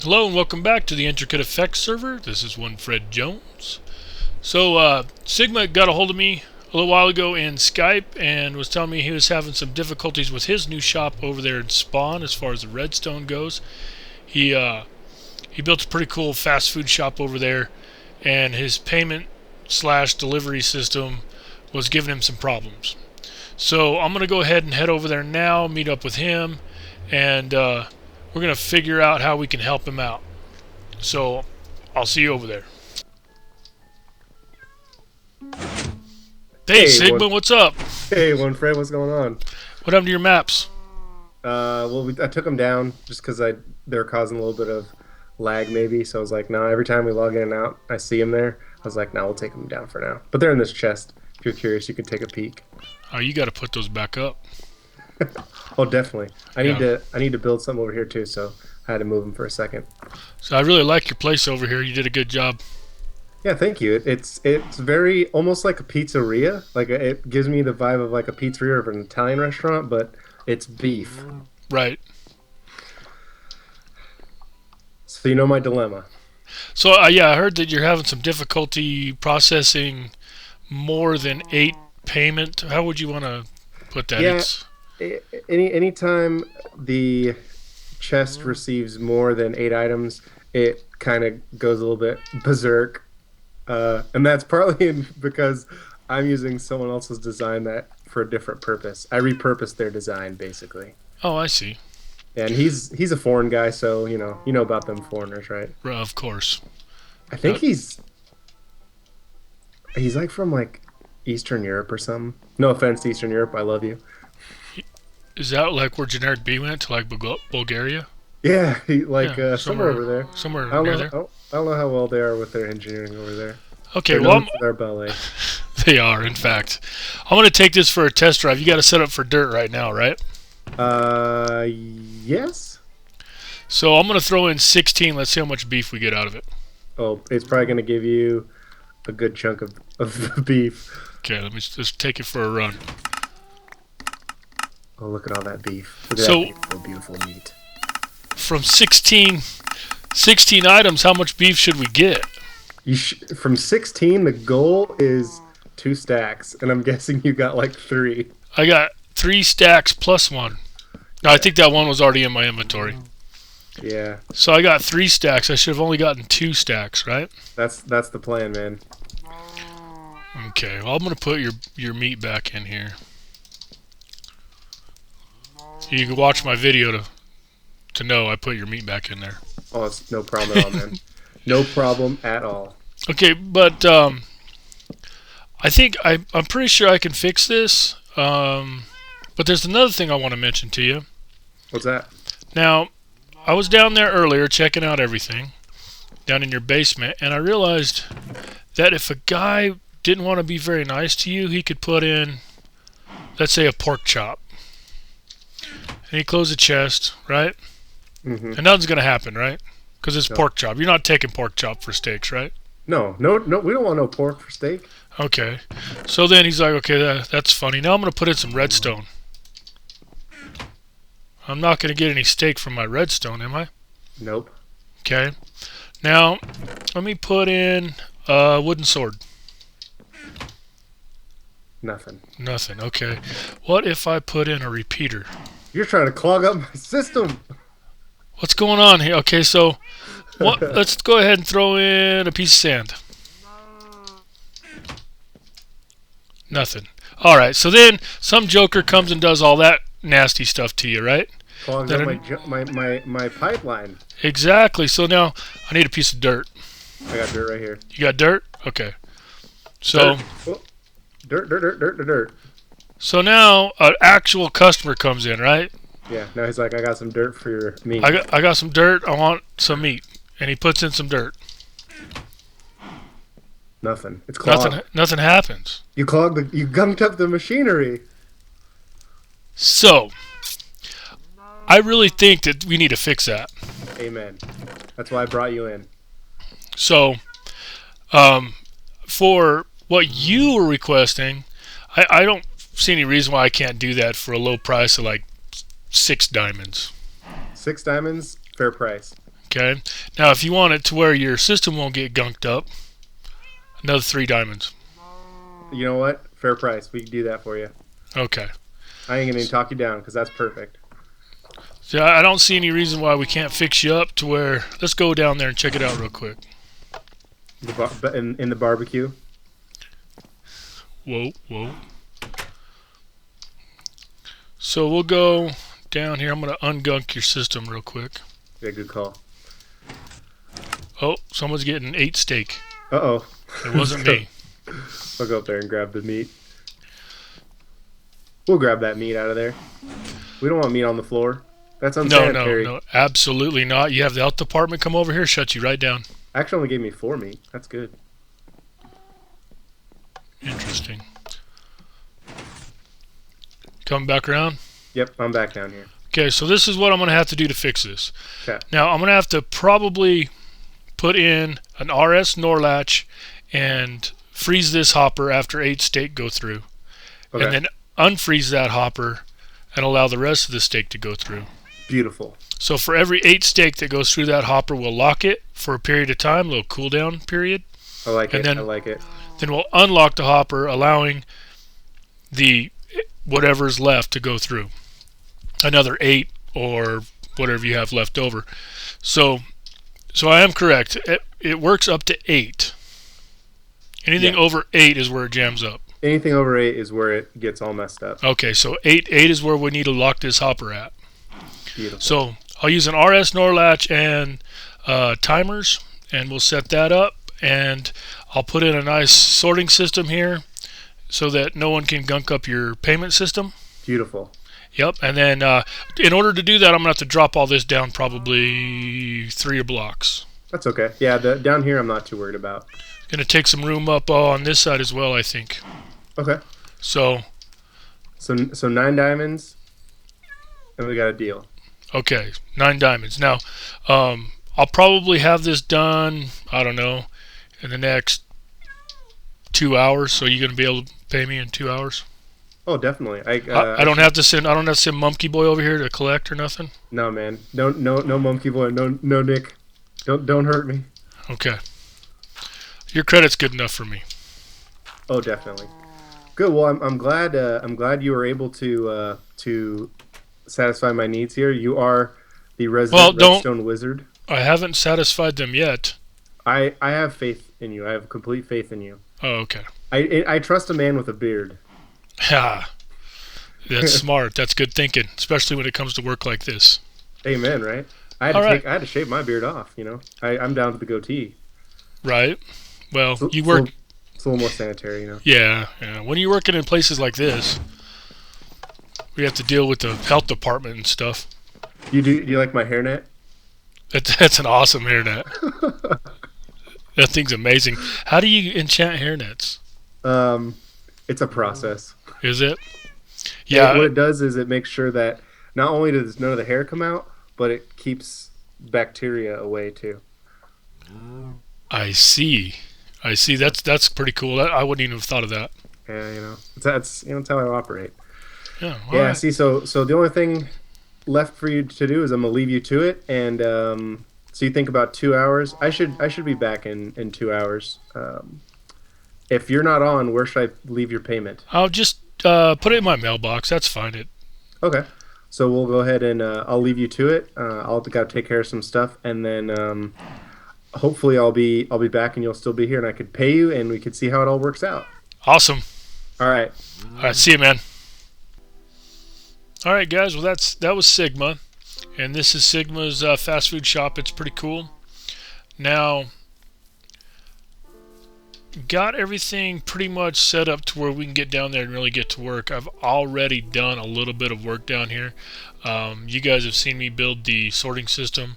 Hello and welcome back to the IntricateAffect server. This is one Fred Jones. So Sigma got a hold of me a little while ago in Skype and was telling me he was having some difficulties with his new shop over there in Spawn as far as the Redstone goes. He built a pretty cool fast food shop over there, and his payment slash delivery system was giving him some problems. So I'm going to go ahead and head over there now, meet up with him, and we're going to figure out how we can help him out. So I'll see you over there. Hey, Sigma, what's up? Hey, one Fred, what's going on? What happened to your maps? I took them down just because they're causing a little bit of lag, maybe. So I was like, no. Every time we log in and out, I see them there. I was like, no, we'll take them down for now. But they're in this chest. If you're curious, you can take a peek. Oh, you got to put those back up. Oh, definitely. I need to build something over here too. So I had to move them for a second. So I really like your place over here. You did a good job. Yeah, thank you. It's very almost like a pizzeria. Like it gives me the vibe of like a pizzeria or an Italian restaurant, but it's beef. Right. So you know my dilemma. So yeah, I heard that you're having some difficulty processing more than 8 payment. How would you want to put that? Yeah, anytime the chest receives more than 8 items, it kind of goes a little bit berserk, and that's partly because I'm using someone else's design that for a different purpose. I repurposed their design basically, Oh, I see. and he's a foreign guy, so you know about them foreigners, right? Of course. I think he's like from like Eastern Europe or something. No offense to Eastern Europe, I love you. Is that like where generic B went to, like Bulgaria? Yeah, Yeah, somewhere over there. somewhere I don't near know. there. I don't know how well they are with their engineering over there. Okay, They're well, known for their ballet. they are, in fact. I'm going to take this for a test drive. You got to set up for dirt right now, right? Yes. So I'm going to throw in 16. Let's see how much beef we get out of it. Oh, it's probably going to give you a good chunk of beef. Okay, let me just take it for a run. Oh, look at all that beef. Look at So, that beautiful, beautiful meat. from 16 items, how much beef should we get? From 16, the goal is 2 stacks, and I'm guessing you got like 3. I got 3 stacks plus 1. No, I think that one was already in my inventory. Yeah, So I got 3 stacks. I should have only gotten 2 stacks, right? that's the plan, man. Okay, well, I'm going to put your meat back in here. You can watch my video to know I put your meat back in there. Oh, it's no problem at all, man. No problem at all. Okay, but I think I'm pretty sure I can fix this. But there's another thing I want to mention to you. What's that? Now, I was down there earlier checking out everything down in your basement, and I realized that if a guy didn't want to be very nice to you, he could put in, let's say, a pork chop. And he closed the chest, right? Mm-hmm. And nothing's going to happen, right? Because it's No. pork chop. You're not taking pork chop for steaks, right? No. We don't want no pork for steak. Okay. So then he's like, okay, that's funny. Now I'm going to put in some redstone. I'm not going to get any steak from my redstone, am I? Nope. Okay. Now, let me put in a wooden sword. Nothing. Nothing. Okay. What if I put in a repeater? You're trying to clog up my system. What's going on here? Okay, so let's go ahead and throw in a piece of sand. Nothing. All right. So then some joker comes and does all that nasty stuff to you, right? Clogged up my pipeline. Exactly. So now I need a piece of dirt. I got dirt right here. You got dirt? Okay. So Dirt. so now an actual customer comes in, right? Yeah. Now he's like, I got some dirt for your meat. I got some dirt. I want some meat, and he puts in some dirt. Nothing. It's clogged. Nothing happens. You gunked up the machinery. So I really think that we need to fix that. Amen. That's why I brought you in. So for what you were requesting, I don't see any reason why I can't do that for a low price of like 6 diamonds. 6 diamonds, fair price. Okay. Now, if you want it to where your system won't get gunked up, another 3 diamonds. You know what? Fair price. We can do that for you. Okay. I ain't gonna even talk you down because that's perfect. So I don't see any reason why we can't fix you up to where. Let's go down there and check it out real quick. In the barbecue. Whoa, whoa. So we'll go down here. I'm going to ungunk your system real quick. Yeah, good call. Oh, someone's getting 8 steak. Uh-oh. It wasn't me. I'll go up there and grab the meat. We'll grab that meat out of there. We don't want meat on the floor. That's unsanitary. No, absolutely not. You have the health department come over here, shut you right down. Actually, only gave me 4 meat. That's good. Interesting. Coming back around? Yep, I'm back down here. Okay, so this is what I'm going to have to do to fix this. Okay. Now, I'm going to have to probably put in an RS NOR latch and freeze this hopper after 8 steak go through. Okay. And then unfreeze that hopper and allow the rest of the steak to go through. Beautiful. So for every 8 steak that goes through that hopper, we'll lock it for a period of time, a little cool down period. I like it. Then, I like it. Then we'll unlock the hopper, allowing the whatever's left to go through. Another 8 or whatever you have left over. So I am correct. It works up to 8. Anything over 8 is where it jams up. Anything over 8 is where it gets all messed up. Okay, so 8 is where we need to lock this hopper at. Beautiful. So I'll use an RS NOR latch and timers, and we'll set that up. And I'll put in a nice sorting system here so that no one can gunk up your payment system. Beautiful. Yep, and then in order to do that, I'm going to have to drop all this down probably 3 blocks. That's okay. Yeah, down here I'm not too worried about. Going to take some room up on this side as well, I think. Okay. So 9 diamonds, and we got a deal. Okay, 9 diamonds. Now, I'll probably have this done, I don't know, in the next 2 hours. So you're going to be able to pay me in 2 hours? Oh, definitely. I don't have to send Mumkey Boy over here to collect or nothing. No, man. No Mumkey Boy. No Nick. Don't hurt me. Okay. Your credit's good enough for me. Oh, definitely. Good. Well, I'm glad you were able to satisfy my needs here. You are the resident redstone wizard. I haven't satisfied them yet. I have faith in you. I have complete faith in you. Oh, okay. I trust a man with a beard. Ha. That's smart. That's good thinking, especially when it comes to work like this. Amen, right? I had to shave my beard off, you know. I'm down to the goatee. Right. Well, It's a little more sanitary, you know. Yeah. When you're working in places like this, we have to deal with the health department and stuff. Do you like my hairnet? That's an awesome hairnet. That thing's amazing. How do you enchant hairnets? It's a process. Is it? Yeah. What it does is it makes sure that not only does none of the hair come out, but it keeps bacteria away too. I see. That's pretty cool. I wouldn't even have thought of that. Yeah, that's how I operate. Yeah. Yeah. Right. See, so the only thing left for you to do is I'm gonna leave you to it, and so you think about 2 hours. I should be back in 2 hours. If you're not on, where should I leave your payment? I'll just put it in my mailbox. That's fine. Okay. So we'll go ahead and I'll leave you to it. I'll gotta take care of some stuff, and then hopefully I'll be back and you'll still be here, and I could pay you, and we could see how it all works out. Awesome. All right. All right. See you, man. All right, guys. Well, that was Sigma, and this is Sigma's fast food shop. It's pretty cool. Now, got everything pretty much set up to where we can get down there and really get to work. I've already done a little bit of work down here. You guys have seen me build the sorting system,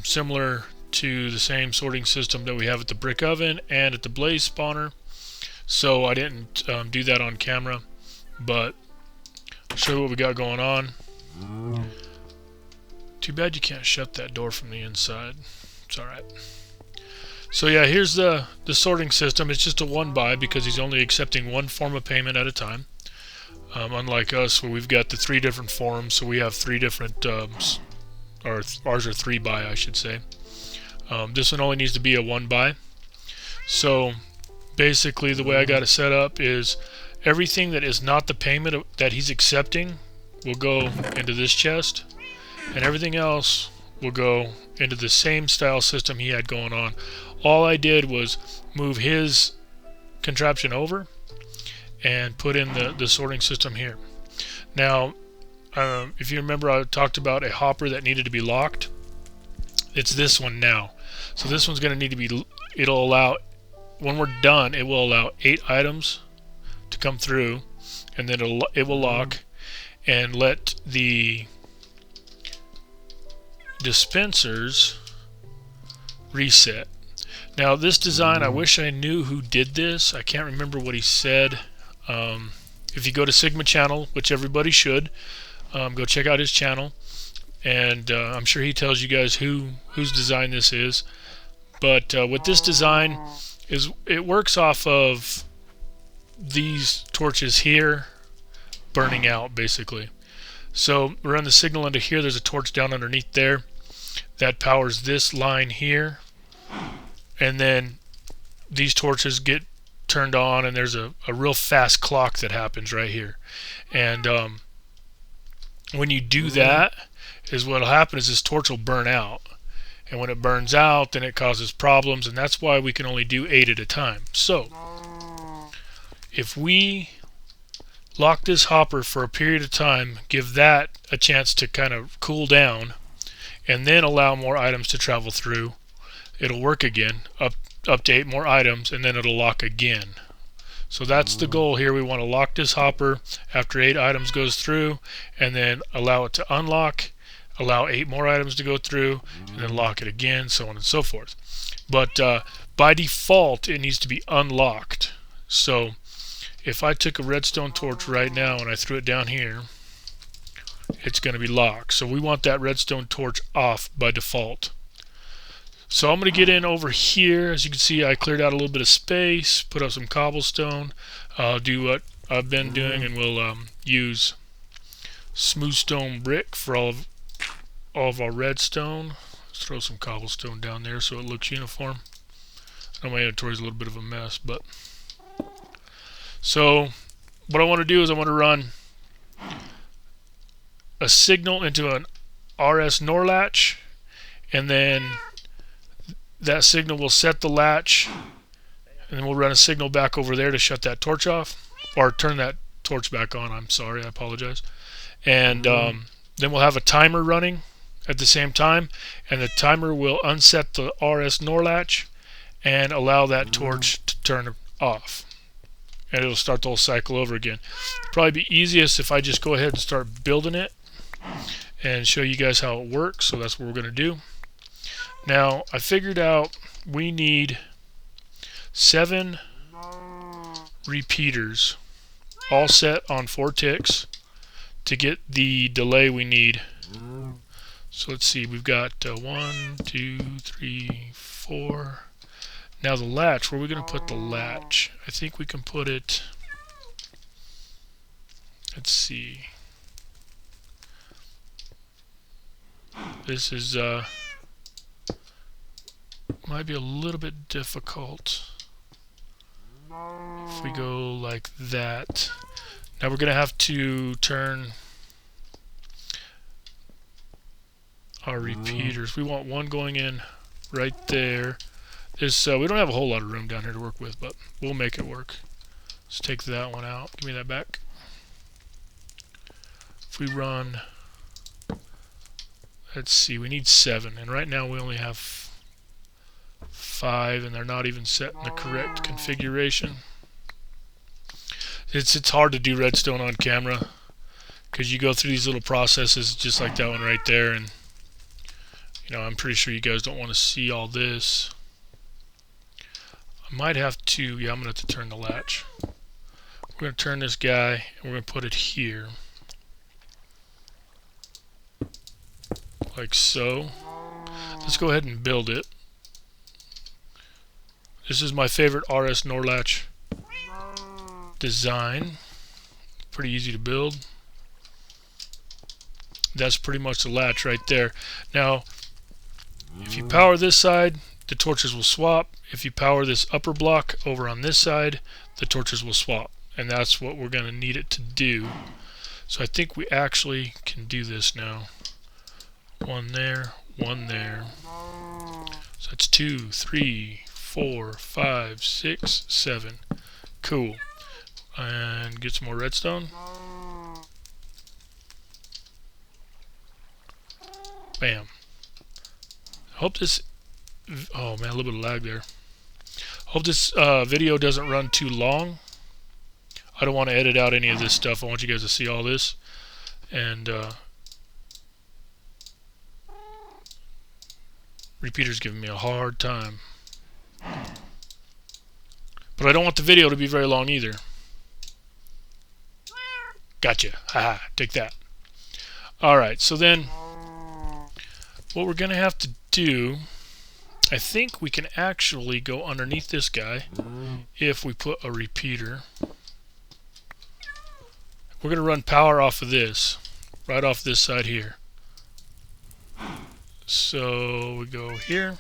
similar to the same sorting system that we have at the brick oven and at the blaze spawner. So I didn't do that on camera, but I'll show you what we got going on. Too bad you can't shut that door from the inside. It's alright. So yeah, here's the sorting system. It's just a one buy because he's only accepting one form of payment at a time. Unlike us, where we've got the 3 different forms, so we have 3 different or ours are 3 by, I should say. This one only needs to be a 1 by. So basically the way I got it set up is everything that is not the payment that he's accepting will go into this chest, and everything else will go into the same style system he had going on. All I did was move his contraption over and put in the sorting system here. Now, if you remember, I talked about a hopper that needed to be locked. It's this one now. So this one's going to need to be, it'll allow, when we're done, it will allow 8 items to come through, and then it will lock and let the dispensers reset. Now this design, I wish I knew who did this. I can't remember what he said. If you go to Sigma channel, which everybody should, go check out his channel, and I'm sure he tells you guys whose design this is. But with this design, it works off of these torches here burning out, basically. So we run the signal into here. There's a torch down underneath there that powers this line here, and then these torches get turned on, and there's a real fast clock that happens right here. And when you do that, is what'll happen is this torch will burn out, and when it burns out, then it causes problems, and that's why we can only do 8 at a time. So if we lock this hopper for a period of time, give that a chance to kind of cool down, and then allow more items to travel through, it'll work again, up to 8 more items, and then it'll lock again. So that's the goal here. We want to lock this hopper after 8 items goes through, and then allow it to unlock, allow 8 more items to go through, and then lock it again, so on and so forth. But by default, it needs to be unlocked. So if I took a redstone torch right now and I threw it down here, it's going to be locked. So we want that redstone torch off by default. So I'm going to get in over here. As you can see, I cleared out a little bit of space, put up some cobblestone. I'll do what I've been doing, and we'll use smooth stone brick for all of our redstone. Let's throw some cobblestone down there so it looks uniform. I know my inventory is a little bit of a mess, but so what I want to do is I want to run a signal into an RS NOR latch, and then that signal will set the latch, and then we'll run a signal back over there to shut that torch off, or turn that torch back on. I'm sorry, I apologize. And then we'll have a timer running at the same time, and the timer will unset the RS NOR latch and allow that torch to turn off, and it'll start the whole cycle over again. It'll probably be easiest if I just go ahead and start building it and show you guys how it works. So that's what we're going to do. Now I figured out we need 7 repeaters all set on 4 ticks to get the delay we need. So let's see, we've got 1, 2, 3, 4. Now the latch, where are we going to put the latch? I think we can put it, let's see, this is might be a little bit difficult if we go like that. Now we're going to have to turn our repeaters. We want one going in right there. This we don't have a whole lot of room down here to work with, but we'll make it work. Let's take that one out. Give me that back. If we run, let's see, we need 7, and right now we only have 5, and they're not even set in the correct configuration. It's hard to do redstone on camera because you go through these little processes just like that one right there, and you know, I'm pretty sure you guys don't want to see all this. I might have to, yeah, I'm going to have to turn the latch. We're going to turn this guy, and we're going to put it here. Like so. Let's go ahead and build it. This is my favorite RS NOR latch design. Pretty easy to build. That's pretty much the latch right there. Now, if you power this side, the torches will swap. If you power this upper block over on this side, the torches will swap. And that's what we're going to need it to do. So I think we actually can do this now. One there, one there. So that's 2, 3, 4, 5, 6, 7. Cool. And get some more redstone. Bam. Hope this... Oh man, a little bit of lag there. Hope this video doesn't run too long. I don't want to edit out any of this stuff. I want you guys to see all this. And repeater's giving me a hard time. But I don't want the video to be very long either. Gotcha. Haha, take that. Alright, so then what we're going to have to do, I think we can actually go underneath this guy if we put a repeater. We're going to run power off of this, right off this side here. So we go here,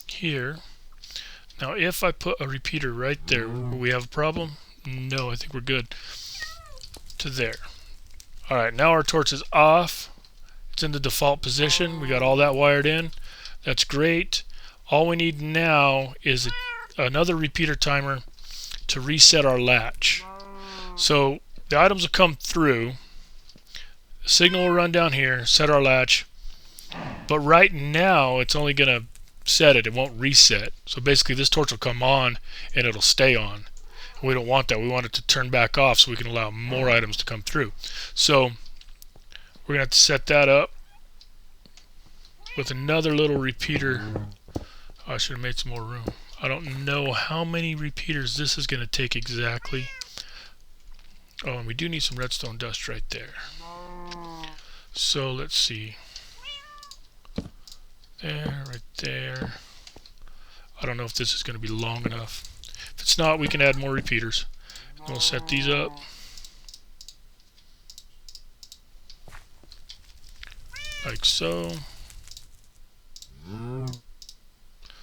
here. Now if I put a repeater right there, will we have a problem? No, I think we're good. To there. Alright, now our torch is off. It's in the default position. We got all that wired in. That's great. All we need now is another repeater timer to reset our latch. So the items will come through. The signal will run down here, set our latch. But right now it's only going to set it. It won't reset. So basically this torch will come on and it'll stay on. We don't want that. We want it to turn back off so we can allow more items to come through. So we're going to have to set that up with another little repeater. Oh, I should have made some more room. I don't know how many repeaters this is going to take exactly. Oh, and we do need some redstone dust right there. So let's see. There, right there. I don't know if this is going to be long enough. If it's not, we can add more repeaters. We'll set these up. Like so.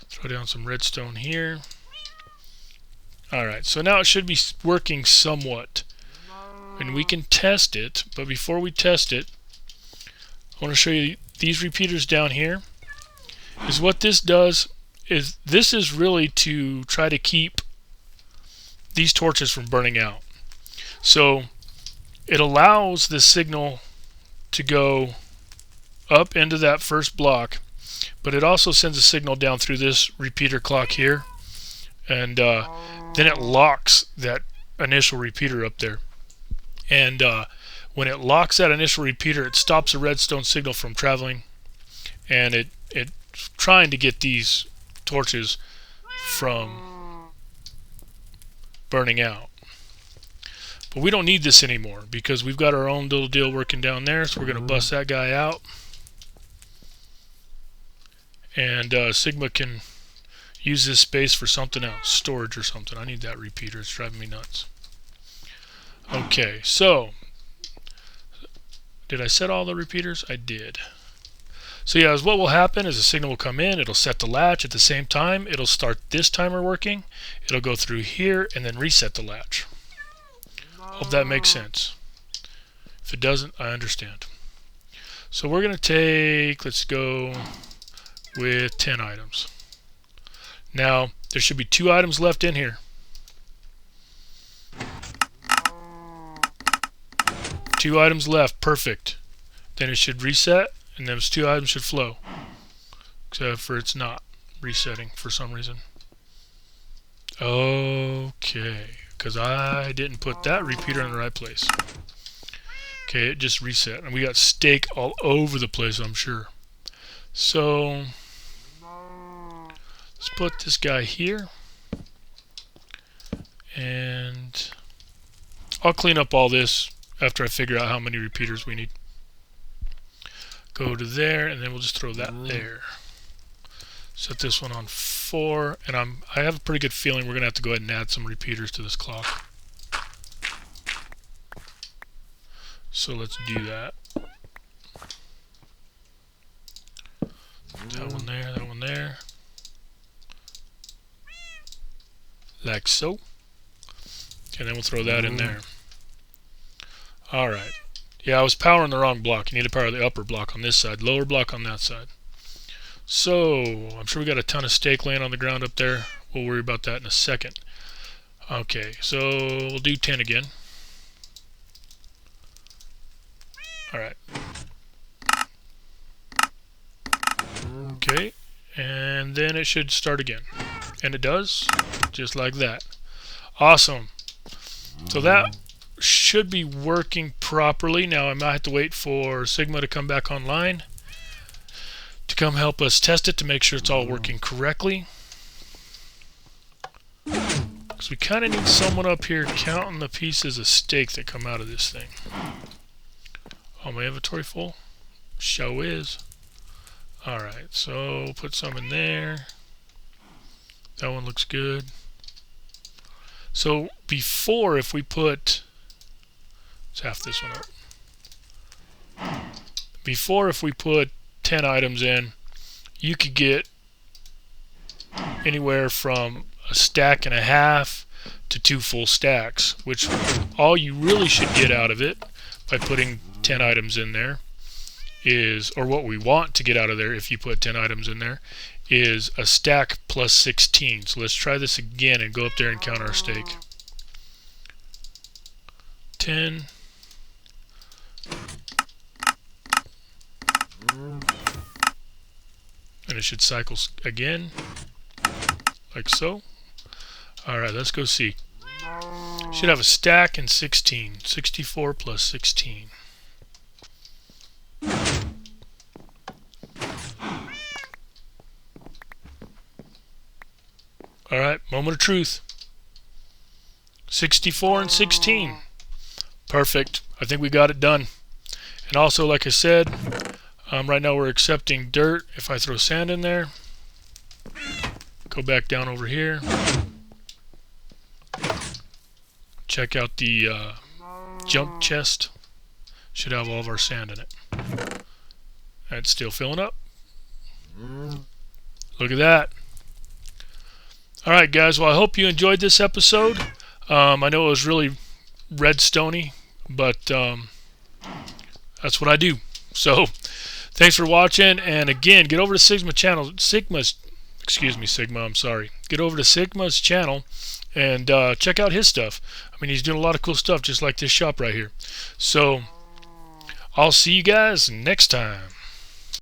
Throw down some redstone here. Alright, so now it should be working somewhat. And we can test it, but before we test it, I want to show you these repeaters down here. Is what this does is this is really to try to keep these torches from burning out. So it allows the signal to go up into that first block, but it also sends a signal down through this repeater clock here, and then it locks that initial repeater up there. And when it locks that initial repeater, it stops a redstone signal from traveling, and it's trying to get these torches from burning out. But we don't need this anymore because we've got our own little deal working down there, so we're going to bust that guy out. And Sigma can use this space for something else, storage or something. I need that repeater, it's driving me nuts. Okay, so did I set all the repeaters? I did. So yeah, what will happen is a signal will come in, it'll set the latch at the same time, it'll start this timer working, it'll go through here and then reset the latch. Hope that makes sense. If it doesn't, I understand. So we're going to take, let's go with 10 items. Now, there should be 2 items left in here. 2 items left, perfect. Then it should reset, and those 2 items should flow. Except for it's not resetting for some reason. Okay, because I didn't put that repeater in the right place. Okay, it just reset, and we got steak all over the place, I'm sure. So let's put this guy here, and I'll clean up all this after I figure out how many repeaters we need. Go to there, and then we'll just throw that there. Set this one on 4, and I have a pretty good feeling we're gonna have to go ahead and add some repeaters to this clock. So let's do that. That one there, that one there. Like so. And then we'll throw that in there. Alright. Yeah, I was powering the wrong block. You need to power the upper block on this side, lower block on that side. So, I'm sure we got a ton of steak laying on the ground up there. We'll worry about that in a second. Okay, so we'll do 10 again. Alright. Okay, and then it should start again. And it does, just like that. Awesome. So that should be working properly. Now I might have to wait for Sigma to come back online to come help us test it to make sure it's all working correctly. Because we kind of need someone up here counting the pieces of steak that come out of this thing. Oh, my inventory full? Show is. Alright, so put some in there. That one looks good. So before, if we put... let's half this one up. Before, if we put 10 items in, you could get anywhere from a stack and a half to 2 full stacks, which all you really should get out of it by putting 10 items in there is, or what we want to get out of there if you put 10 items in there, is a stack plus 16. So let's try this again and go up there and count our steak. 10. And it should cycle again, like so. Alright, let's go see. Should have a stack and 16. 64 plus 16. Alright, moment of truth. 64 and 16. Perfect. I think we got it done. And also, like I said, right now we're accepting dirt. If I throw sand in there, go back down over here. Check out the junk chest. Should have all of our sand in it. And it's still filling up. Look at that. Alright guys, well I hope you enjoyed this episode. I know it was really redstone-y, but that's what I do. So, thanks for watching, and again, get over to Sigma's channel. I'm sorry. Get over to Sigma's channel and check out his stuff. I mean, he's doing a lot of cool stuff, just like this shop right here. So, I'll see you guys next time.